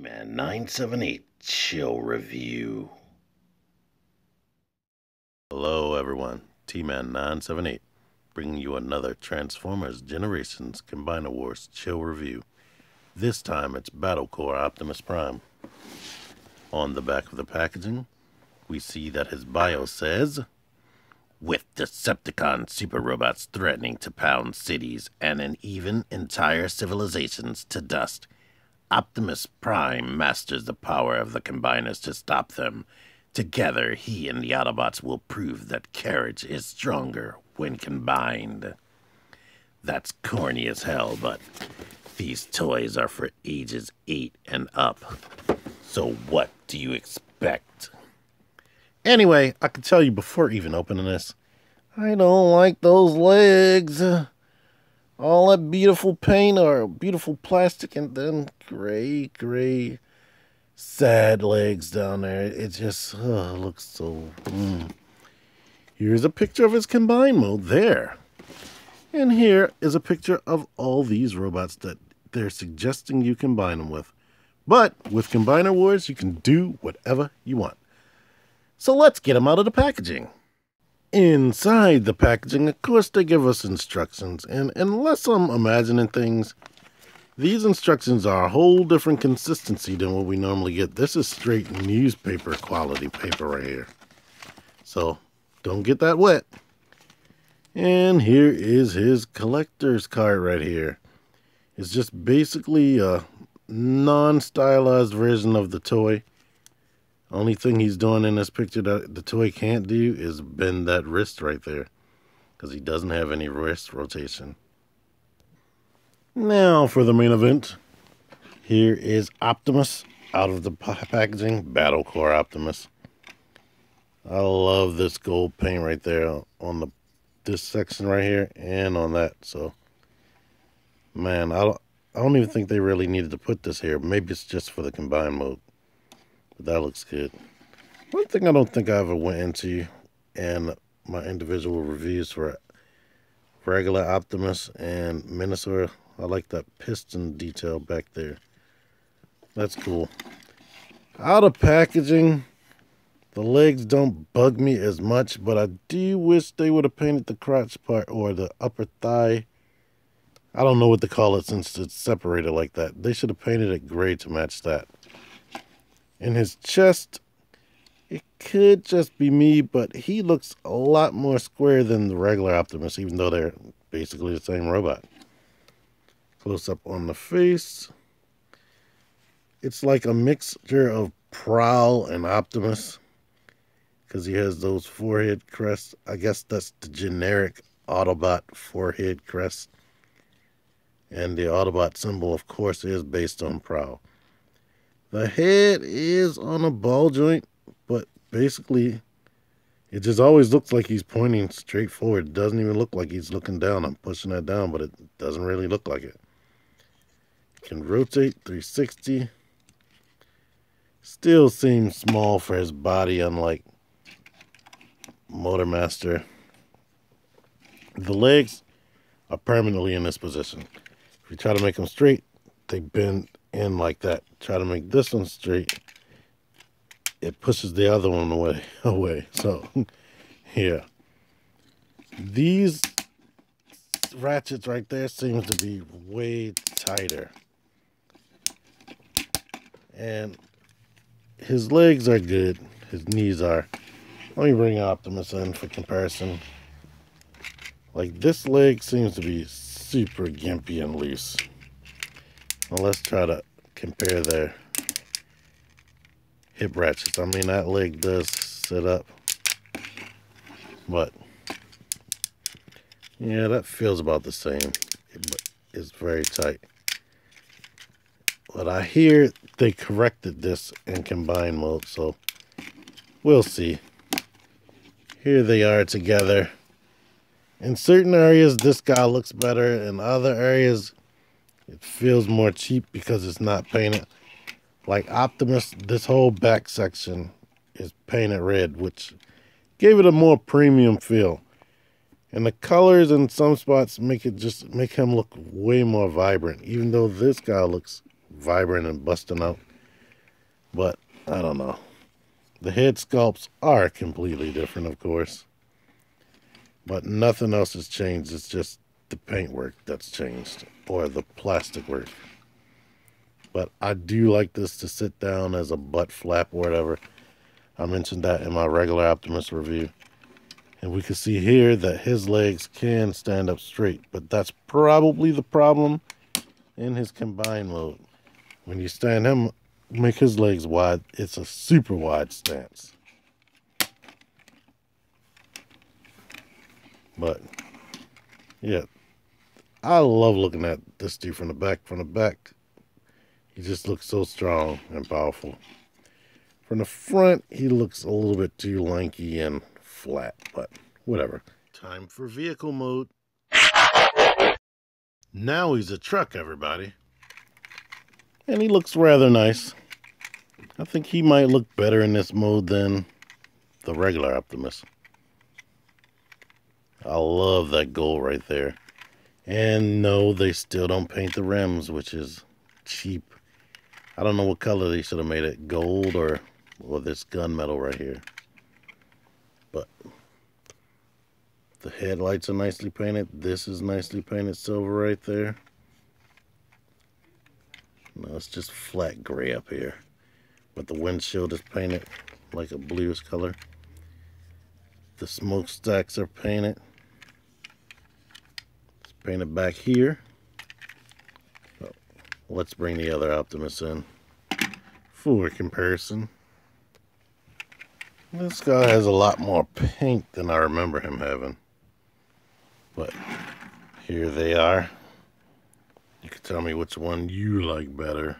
T-Man 978 Chill Review. Hello everyone, T-Man 978 bringing you another Transformers Generations Combiner Wars Chill Review. This time it's Battle Core Optimus Prime. On the back of the packaging, we see that his bio says, with Decepticon super robots threatening to pound cities and even entire civilizations to dust, Optimus Prime masters the power of the Combiners to stop them. Together, he and the Autobots will prove that carriage is stronger when combined. That's corny as hell, but these toys are for ages 8 and up. So what do you expect? Anyway, I can tell you before even opening this, I don't like those legs. All that beautiful paint or beautiful plastic and then gray, sad legs down there. It just looks so... Here's a picture of his combine mode there. And here is a picture of all these robots that they're suggesting you combine them with. But with Combiner Wars, you can do whatever you want. So let's get them out of the packaging. Inside the packaging, of course, they give us instructions. And unless I'm imagining things, these instructions are a whole different consistency than what we normally get. This is straight newspaper quality paper right here. So don't get that wet. And here is his collector's card right here. It's just basically a non-stylized version of the toy. Only thing he's doing in this picture that the toy can't do is bend that wrist right there, because he doesn't have any wrist rotation. Now for the main event. Here is Optimus out of the packaging. Battle Core Optimus. I love this gold paint right there on this section right here and on that. So, man, I don't even think they really needed to put this here. Maybe it's just for the combine mode. But that looks good. One thing I don't think I ever went into in my individual reviews for regular Optimus and Minosaur, I like that piston detail back there. That's cool. Out of packaging, the legs don't bug me as much, but I do wish they would have painted the crotch part or the upper thigh. I don't know what to call it since it's separated like that. They should have painted it gray to match that. In his chest, it could just be me, but he looks a lot more square than the regular Optimus, even though they're basically the same robot. Close up on the face. It's like a mixture of Prowl and Optimus, because he has those forehead crests. I guess that's the generic Autobot forehead crest. And the Autobot symbol, of course, is based on Prowl. The head is on a ball joint, but basically, it just always looks like he's pointing straight forward. It doesn't even look like he's looking down. I'm pushing that down, but it doesn't really look like it. It can rotate 360. Still seems small for his body, unlike Motormaster. The legs are permanently in this position. If you try to make them straight, they bend in like that. Try to make this one straight, it pushes the other one away. So, yeah. These ratchets right there seems to be way tighter. And his legs are good. His knees are. Let me bring Optimus in for comparison. Like, this leg seems to be super gimpy and loose. Well, let's try to compare their hip ratchets. I mean, that leg does sit up, but yeah, that feels about the same. It's very tight. But I hear they corrected this in combine mode, so we'll see. Here they are together. In certain areas, this guy looks better. In other areas, it feels more cheap because it's not painted. Like Optimus, this whole back section is painted red, which gave it a more premium feel. And the colors in some spots make him look way more vibrant, even though this guy looks vibrant and busting out. But I don't know. The head sculpts are completely different, of course. But nothing else has changed. It's just the paintwork that's changed, or the plastic work. But I do like this to sit down as a butt flap or whatever. I mentioned that in my regular Optimus review. And we can see here that his legs can stand up straight, but that's probably the problem in his combined mode. When you stand him, make his legs wide, it's a super wide stance. But yeah, I love looking at this dude from the back. From the back, he just looks so strong and powerful. From the front, he looks a little bit too lanky and flat, but whatever. Time for vehicle mode. Now he's a truck, everybody. And he looks rather nice. I think he might look better in this mode than the regular Optimus. I love that gold right there. And no, they still don't paint the rims, which is cheap. I don't know what color they should have made it, gold or this gunmetal right here. But the headlights are nicely painted. This is nicely painted silver right there. No, it's just flat gray up here. But the windshield is painted like a bluish color. The smokestacks are painted. It's painted back here. So let's bring the other Optimus in for comparison. This guy has a lot more paint than I remember him having. But here they are. You can tell me which one you like better.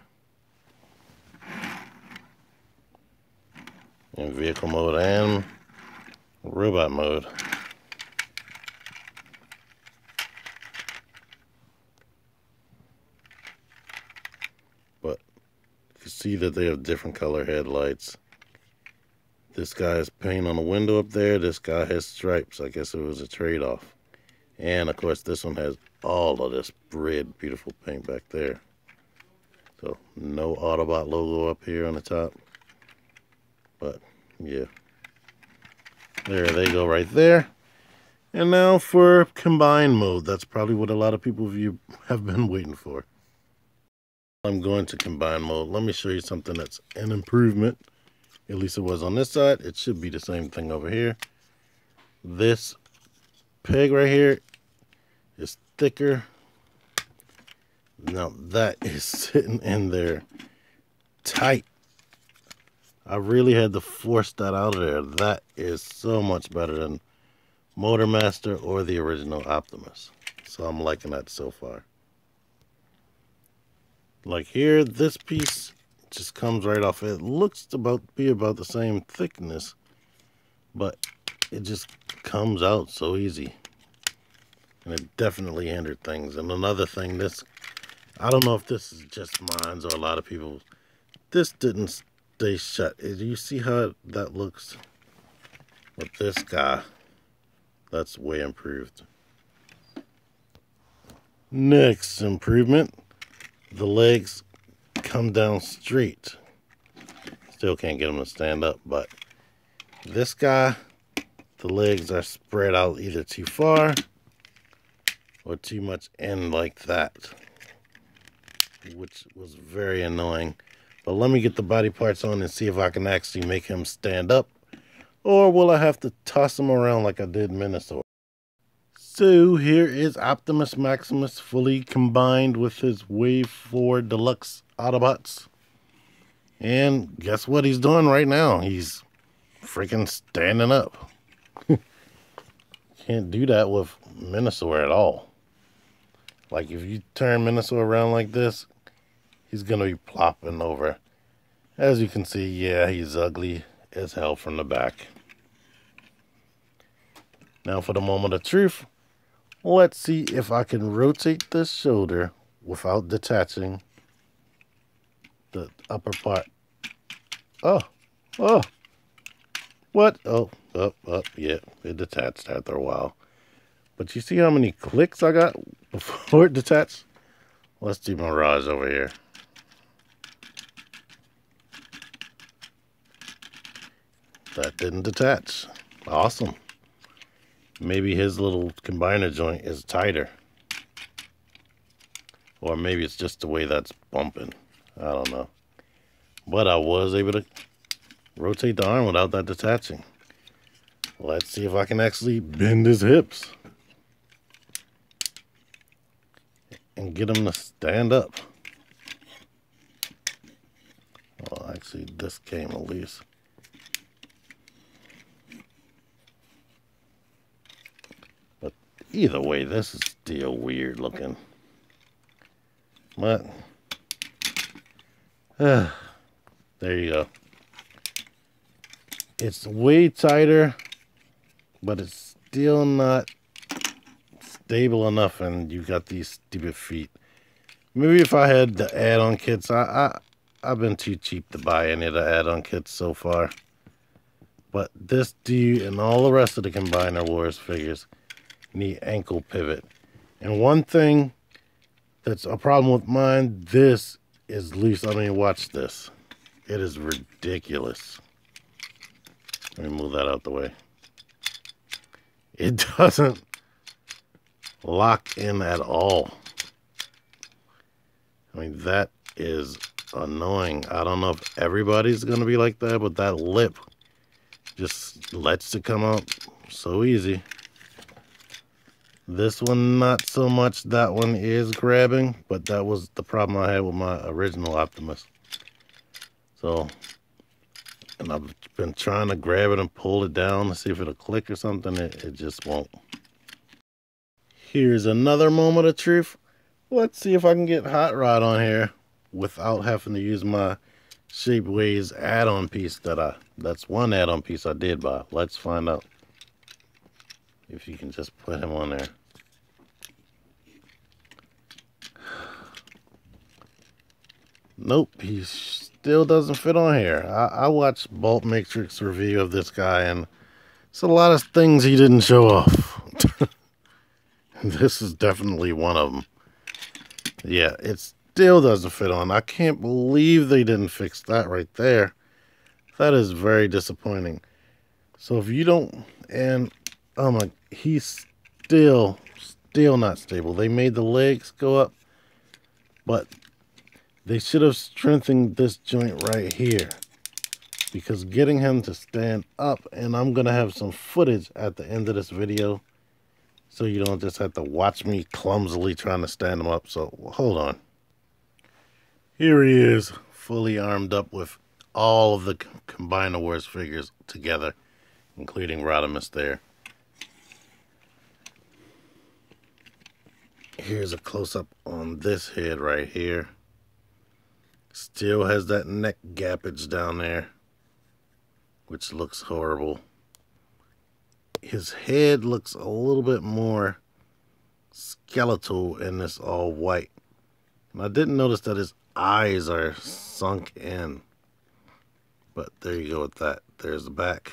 In vehicle mode and robot mode. But you can see that they have different color headlights. This guy has paint on the window up there. This guy has stripes. I guess it was a trade-off. And of course this one has all of this red beautiful paint back there. So no Autobot logo up here on the top. But yeah, there they go right there. And now for combined mode. That's probably what a lot of people have been waiting for. I'm going to combine mode. Let me show you something that's an improvement. At least it was on this side. It should be the same thing over here. This peg right here is thicker. Now that is sitting in there tight. I really had to force that out of there. That is so much better than Motormaster or the original Optimus. So I'm liking that so far. Like here, this piece just comes right off. It looks to be about the same thickness, but it just comes out so easy. And it definitely hindered things. And another thing, I don't know if this is just mine or a lot of people, this didn't stay shut. Do you see how that looks? With this guy, that's way improved. Next improvement, the legs come down straight. Still can't get them to stand up, but this guy, the legs are spread out either too far or too much in like that, which was very annoying. But let me get the body parts on and see if I can actually make him stand up, or will I have to toss him around like I did Minosaur? So here is Optimus Maximus fully combined with his Wave 4 Deluxe Autobots. And guess what he's doing right now? He's freaking standing up. Can't do that with Minosaur at all. Like if you turn Minosaur around like this, he's gonna be plopping over. As you can see, yeah, he's ugly as hell from the back. Now for the moment of truth. Let's see if I can rotate this shoulder without detaching the upper part. Oh, what? Oh, yeah, it detached after a while. But you see how many clicks I got before it detached? Let's do Mirage over here. That didn't detach. Awesome. Maybe his little combiner joint is tighter. Or maybe it's just the way that's bumping. I don't know. But I was able to rotate the arm without that detaching. Let's see if I can actually bend his hips and get him to stand up. Well, actually, this came loose. But either way, this is still weird looking. But, there you go. It's way tighter, but it's still not stable enough, and you got these stupid feet. Maybe if I had the add-on kits, I've been too cheap to buy any of the add-on kits so far. But this dude and all the rest of the Combiner Wars figures need ankle pivot. And one thing that's a problem with mine, this is loose. I mean, watch this. It is ridiculous. Let me move that out the way. It doesn't lock in at all. I mean, that is annoying. I don't know if everybody's going to be like that, but that lip just lets it come out so easy. This one, not so much. That one is grabbing, but that was the problem I had with my original Optimus. So, and I've been trying to grab it and pull it down to see if it'll click or something. It just won't. Here's another moment of truth. Let's see if I can get Hot Rod on here without having to use my Shapeways add-on piece that's one add-on piece I did buy. Let's find out if you can just put him on there. Nope, he still doesn't fit on here. I watched Bolt Matrix review of this guy, and it's a lot of things he didn't show off. This is definitely one of them. Yeah, it still doesn't fit on. I can't believe they didn't fix that right there. That is very disappointing. So if you don't, and oh my, he's still not stable. They made the legs go up, but they should have strengthened this joint right here, because getting him to stand up, and I'm going to have some footage at the end of this video, so you don't just have to watch me clumsily trying to stand him up. So hold on. Here he is, fully armed up with all of the Combiner Wars figures together, including Rodimus there. Here's a close-up on this head right here. Still has that neck gappage down there, which looks horrible. His head looks a little bit more skeletal in this all white. And I didn't notice that his eyes are sunk in. But there you go with that. There's the back.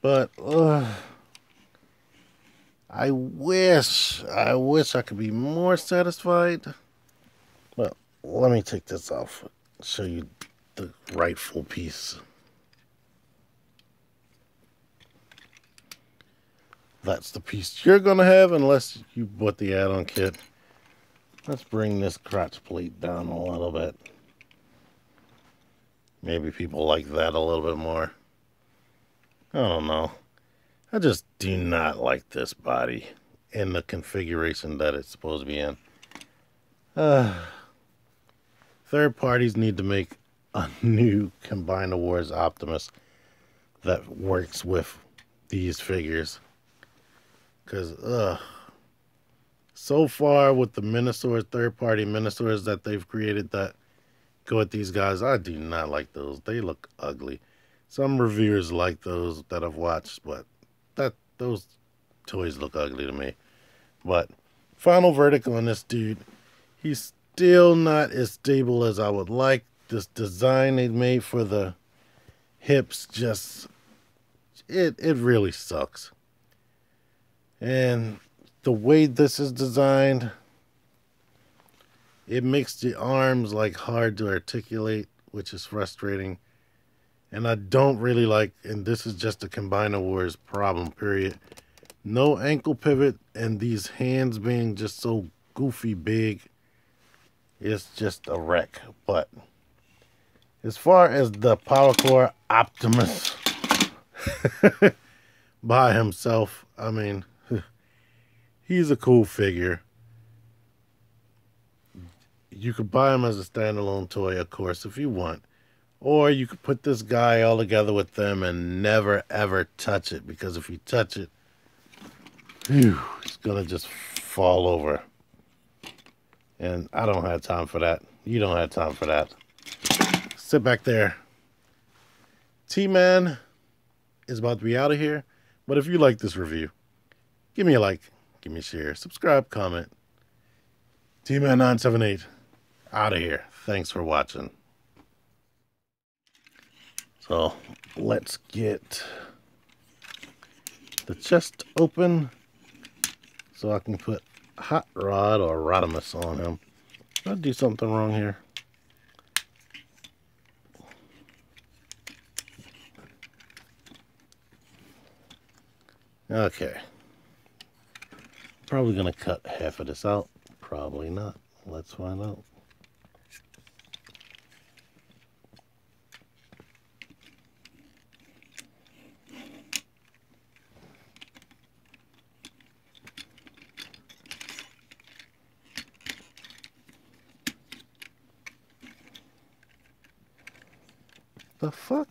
But I wish I could be more satisfied. Well, let me take this off, show you the rightful piece. That's the piece you're gonna have unless you bought the add-on kit. Let's bring this crotch plate down a little bit. Maybe people like that a little bit more. I don't know. I just do not like this body in the configuration that it's supposed to be in. Third parties need to make a new Combiner Wars Optimus that works with these figures. Because, so far with the Minosaurs, third-party Minosaurs that they've created that go at these guys, I do not like those. They look ugly. Some reviewers like those that I've watched, but those toys look ugly to me. But final verdict on this dude, he's still not as stable as I would like. This design they made for the hips just, it really sucks. And the way this is designed, it makes the arms like hard to articulate, which is frustrating. And I don't really like, and this is just a Combiner Wars problem, period. No ankle pivot, and these hands being just so goofy big, it's just a wreck. But as far as the Power Core Optimus by himself, I mean, he's a cool figure. You could buy him as a standalone toy, of course, if you want. Or you could put this guy all together with them and never, ever touch it. Because if you touch it, phew, it's going to just fall over. And I don't have time for that. You don't have time for that. Sit back there. T-Man is about to be out of here. But if you like this review, give me a like, give me a share, subscribe, comment. T-Man 978 out of here. Thanks for watching. So let's get the chest open so I can put Hot Rod or Rodimus on him. Did I do something wrong here? Okay. Probably gonna cut half of this out. Probably not. Let's find out. The fuck?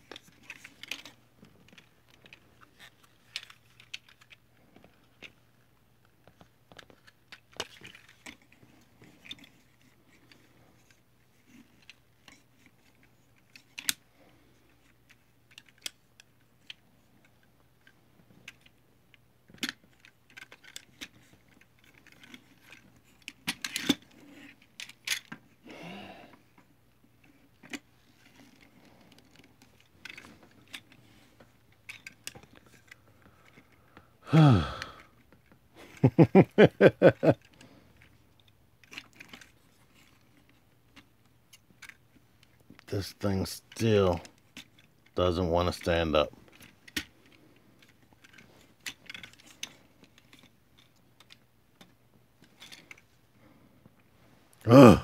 This thing still doesn't want to stand up. Ugh.